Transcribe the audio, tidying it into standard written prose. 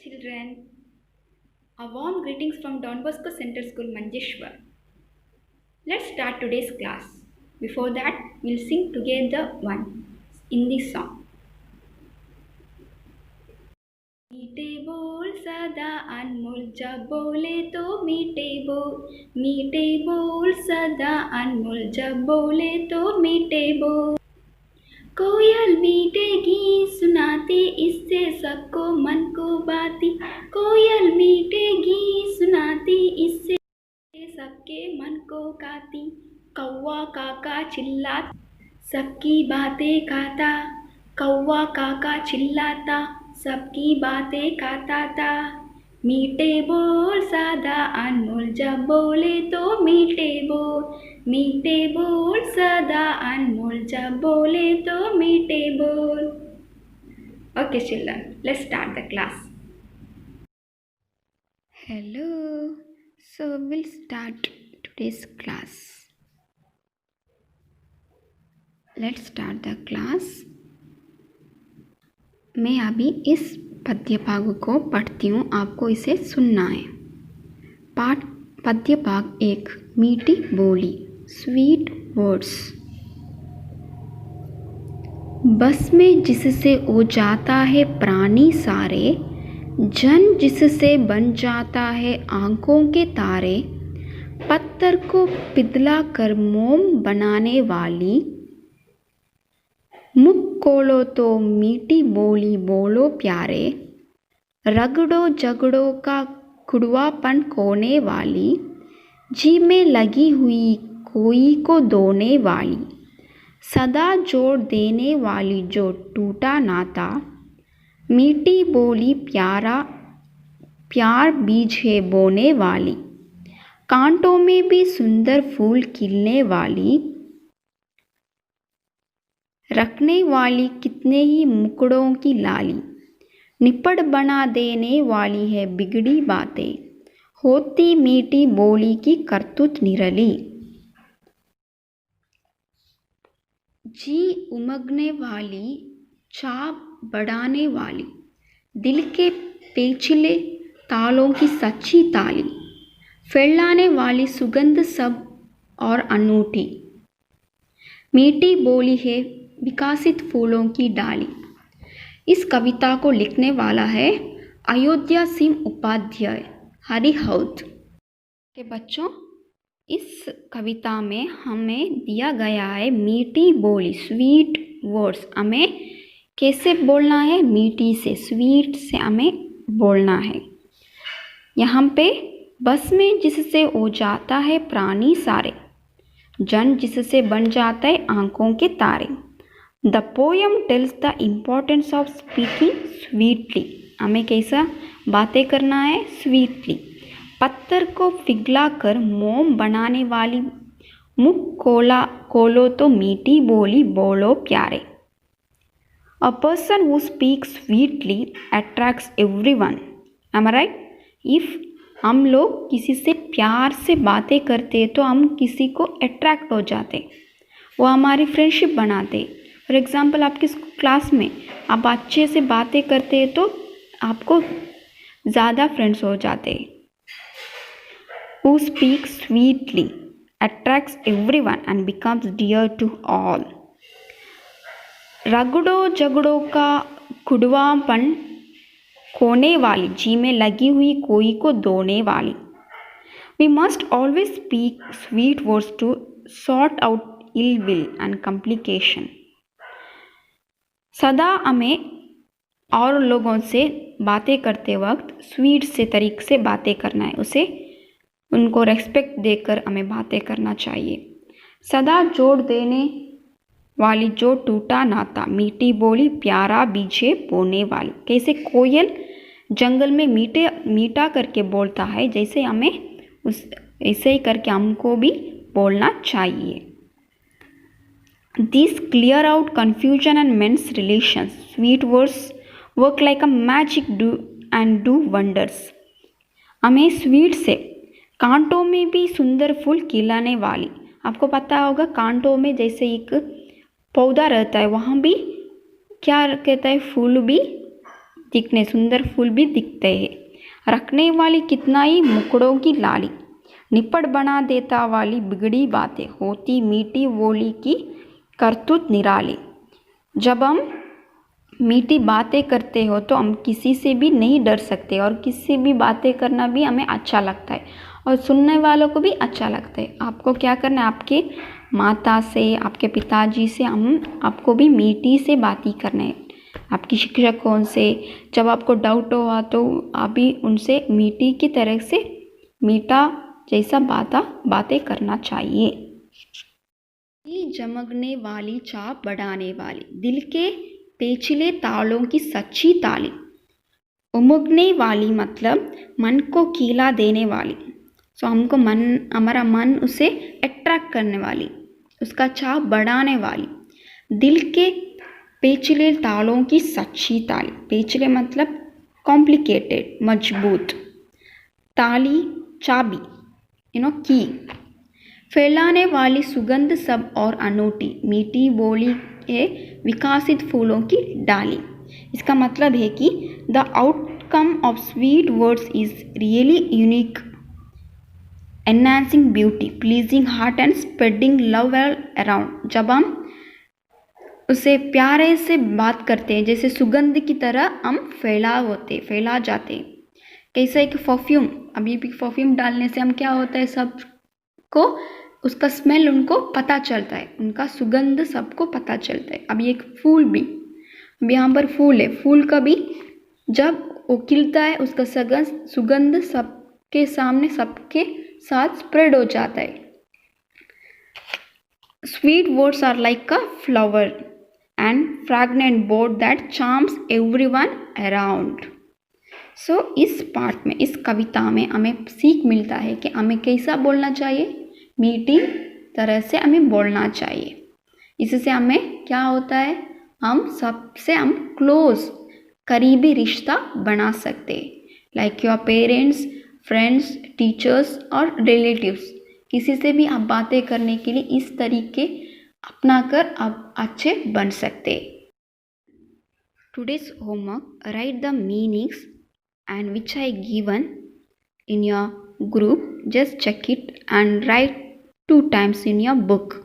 Children, a warm greetings from Don Bosco Center School, Manjeshwar. Let's start today's class. Before that, we'll sing together one in this song. मीठे बोल सदा अनमोल जब बोले तो मीठे बोल सदा अनमोल जब बोले तो मीठे बोल। कोयल मीठे गीत सुनाती इससे सबको मन को बाती। कोयल मीठे गीत सुनाती इससे सबके मन को गाती। कौवा काका चिल्लाता सबकी बातें कहता। कौवा काका चिल्लाता सबकी बातें कहता था। मीठे बोल सदा अनमोल जब बोले तो मीठे बोल सदा अनमोल जब बोले तो मीठे बोल। Okay children, let's start the class. Hello, so we'll start today's class. Let's start the class. मैं अभी इस पद्य भाग को पढ़ती हूँ, आपको इसे सुनना है। पाठ पद्य भाग 1, मीठी बोली, स्वीट वर्ड्स। बस में जिससे ओ जाता है प्राणी सारे, जन जिससे बन जाता है आंखों के तारे। पत्थर को पिघला कर मोम बनाने वाली, मुख खोलो तो मीठी बोली बोलो प्यारे। रगड़ो झगड़ों का कुड़वापन खोने वाली, जी में लगी हुई कोई को धोने वाली। सदा जोड़ देने वाली जो टूटा नाता, मीठी बोली प्यार बीज है बोने वाली। कांटों में भी सुंदर फूल खिलने वाली, रखने वाली कितने ही मुकुड़ों की लाली। निपट बना देने वाली है बिगड़ी बातें, होती मीठी बोली की करतूत निरली। जी उमगने वाली, चाह बढ़ाने वाली, दिल के पेचीले तालों की सच्ची ताली। फैलाने वाली सुगंध सब और अनूठी, मीठी बोली है विकसित फूलों की डाली। इस कविता को लिखने वाला है अयोध्या सिंह उपाध्याय, हरिहौद के बच्चों। इस कविता में हमें दिया गया है मीठी बोली, स्वीट वर्ड्स। हमें कैसे बोलना है? मीठी से, स्वीट से हमें बोलना है। यहाँ पे बस में जिससे ओ जाता है प्राणी सारे, जन जिससे बन जाता है आंखों के तारे। The poem tells the importance of speaking sweetly. हमें कैसा बातें करना है? स्वीटली। पत्थर को पिघला कर मोम बनाने वाली, मुख खोलो तो मीठी बोली बोलो प्यारे। A person who speaks sweetly attracts everyone. Am I right? If हम लोग किसी से प्यार से बातें करते तो हम किसी को अट्रैक्ट हो जाते, वो हमारी फ्रेंडशिप बनाते। फॉर एग्जाम्पल, आपकी क्लास में आप अच्छे से बातें करते तो आपको ज़्यादा फ्रेंड्स हो जाते। Who speaks sweetly attracts everyone and becomes dear to all. रगड़ो झगड़ों का कुड़वापन खोने वाली, जी में लगी हुई कोई को धोने वाली। We must always speak sweet words to sort out ill will and complication. सदा हमें और लोगों से बातें करते वक्त स्वीट से तरीके से बातें करना है, उसे उनको रेस्पेक्ट देकर हमें बातें करना चाहिए। सदा जोड़ देने वाली जो टूटा नाता, मीठी बोली प्यारा बीजे बोने वाली। कैसे कोयल जंगल में मीठा करके बोलता है, जैसे हमें ऐसे ही करके हमको भी बोलना चाहिए। These clear out confusion and men's relations. Sweet words work like a magic and do wonders. हमें स्वीट से कांटों में भी सुंदर फूल खिलाने वाली। आपको पता होगा कांटों में जैसे एक पौधा रहता है, वहाँ भी क्या कहता है? फूल भी दिखने सुंदर फूल भी दिखते हैं। रखने वाली कितना ही मुकड़ों की लाली, निपट बना देता वाली बिगड़ी बातें, होती मीठी बोली की करतूत निराली। जब हम मीठी बातें करते हो तो हम किसी से भी नहीं डर सकते और किसी से भी बातें करना भी हमें अच्छा लगता है और सुनने वालों को भी अच्छा लगता है। आपको क्या करना है, आपके माता से, आपके पिताजी से आपको भी मीठी से बातें करना है। आपकी शिक्षकों से जब आपको डाउट हुआ तो आप भी उनसे मीठी की तरह से मीठा जैसा बातें करना चाहिए। जमगने वाली चाप बढ़ाने वाली, दिल के पेचीले तालों की सच्ची ताली। उमगने वाली मतलब मन को खिला देने वाली। हमको हमारा मन उसे अट्रैक्ट करने वाली, उसका चाप बढ़ाने वाली। दिल के पेचीले तालों की सच्ची ताली, पेचीले मतलब कॉम्प्लिकेटेड, मजबूत, ताली चाबी, की। फैलाने वाली सुगंध सब और अनूठी, मीठी बोली के विकसित फूलों की डाली। इसका मतलब है कि the outcome of sweet words is really unique, enhancing beauty, pleasing heart and spreading love around. जब हम उसे प्यारे से बात करते हैं जैसे सुगंध की तरह हम फैला जाते हैं। कैसे एक परफ्यूम, अभी भी परफ्यूम डालने से हम क्या होता है, सबको उसका स्मेल उनको पता चलता है, उनका सुगंध सबको पता चलता है। अभी एक फूल भी, अभी यहाँ पर फूल है, फूल का भी जब वो खिलता है उसका सुगंध सबके सामने सबके साथ स्प्रेड हो जाता है। Sweet words are like a flower and fragrant board that charms everyone around. इस पार्ट में, इस कविता में हमें सीख मिलता है कि हमें कैसा बोलना चाहिए, मीठी तरह से हमें बोलना चाहिए। इससे हमें क्या होता है, हम क्लोज, करीबी रिश्ता बना सकते हैं, like your parents, friends, teachers और रिलेटिव्स। किसी से भी आप बातें करने के लिए इस तरीके अपनाकर आप अच्छे बन सकते। Today's homework, right the meanings and which I given in your group. Just check it and write 2 times in your book.